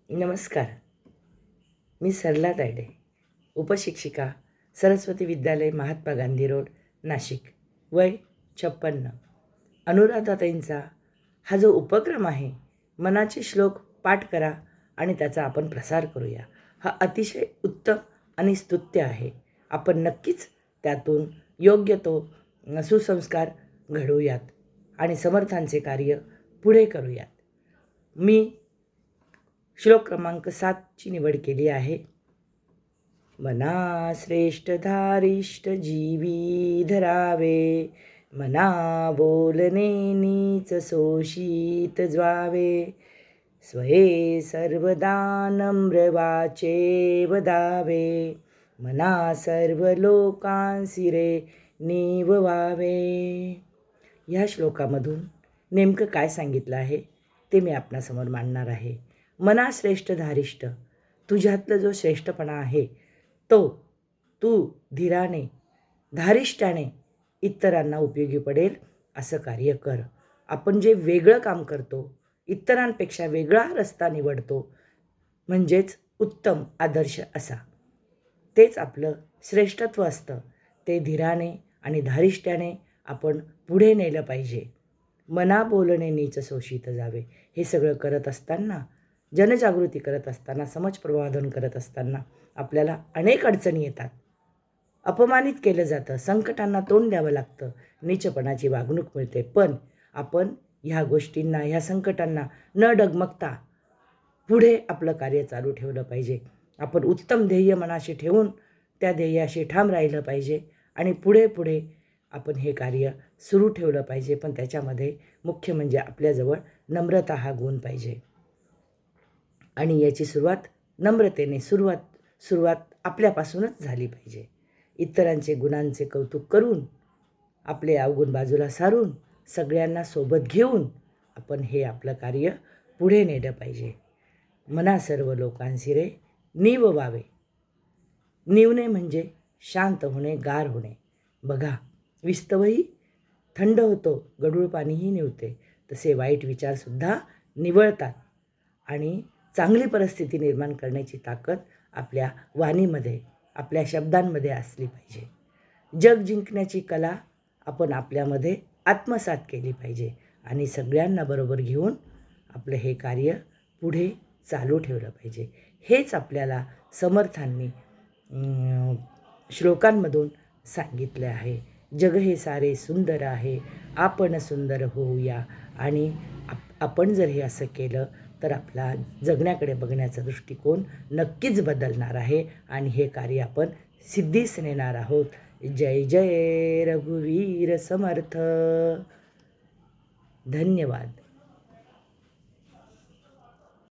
नमस्कार. मी सरला तायडे, उपशिक्षिका, सरस्वती विद्यालय, महात्मा गांधी रोड, नाशिक. वय 56. अनुराधाताईंचा हा जो उपक्रम आहे, मनाचे श्लोक पाठ करा आणि त्याचा आपण प्रसार करूया, हा अतिशय उत्तम आणि स्तुत्य आहे. आपण नक्कीच त्यातून योग्य तो सुसंस्कार घडवूयात आणि समर्थांचे कार्य पुढे करूयात. मी श्लोक क्रमांक 7ची निवड केली आहे. मना श्रेष्ठ धारिष्ट जीवी धरावे, मना बोलणे नीच शोषित जावे, स्वये सर्वदा नम्र वाचे वदावे, मना सर्व लोकांसी रे निववावे. ह्या श्लोकामधून नेमकं काय सांगितलं आहे ते मी आपणासमोर मांडणार आहे. मना श्रेष्ठ धारिष्ट, तुझ्यातलं जो श्रेष्ठपणा आहे तो तू धीराने धारिष्टाने इतरांना उपयोगी पडेल असं कार्य कर. आपण जे वेगळं काम करतो, इतरांपेक्षा वेगळा रस्ता निवडतो, म्हणजेच उत्तम आदर्श असा, तेच आपलं श्रेष्ठत्व असतं. ते धीराने आणि धारिष्ट्याने आपण पुढे नेलं पाहिजे. मना बोलणे नीच शोषित जावे, हे सगळं करत असताना, जनजागृती करत असताना, समाज प्रबोधन करत असताना आपल्याला अनेक अडचणी येतात. अपमानित केलं जातं, संकटांना तोंड द्यावं लागतं, नीचपणाची वागणूक मिळते. पण आपण ह्या गोष्टींना, ह्या संकटांना न डगमगता पुढे आपलं कार्य चालू ठेवलं पाहिजे. आपण उत्तम ध्येय मनाशी ठेवून त्या ध्येयाशी ठाम राहिलं पाहिजे आणि पुढे पुढे आपण हे कार्य सुरू ठेवलं पाहिजे. पण त्याच्यामध्ये मुख्य म्हणजे आपल्याजवळ नम्रता हा गुण पाहिजे आणि याची सुरुवात नम्रतेने सुरुवात आपल्यापासूनच झाली पाहिजे. इतरांचे गुणांचे कौतुक करून, आपले अवगुण बाजूला सारून, सगळ्यांना सोबत घेऊन आपण हे आपलं कार्य पुढे नेलं पाहिजे. मना सर्व लोकांसी रे निववावे. निवणे म्हणजे शांत होणे, गार होणे. बघा, विस्तवही थंड होतो, गढूळ पाणीही निवते. तसे वाईट विचारसुद्धा निवळतात आणि चांगली परिस्थिती निर्माण करण्याची ताकद आपल्या वाणीमध्ये, आपल्या शब्दांमध्ये असली पाहिजे. जग जिंकण्याची कला आपण आपल्यामध्ये आत्मसात केली पाहिजे आणि सगळ्यांना बरोबर घेऊन आपलं हे कार्य पुढे चालू ठेवलं पाहिजे. हेच आपल्याला समर्थांनी श्लोकांमधून सांगितले आहे. जग हे सारे सुंदर आहे, आपण सुंदर होऊया. आणि आपण जर हे असं केलं तर आपला जगण्याकडे बघण्याचा दृष्टिकोन नक्कीच बदलणार आहे आणि हे कार्य आपण सिद्धीस नेणार आहोत. जय जय रघुवीर समर्थ. धन्यवाद.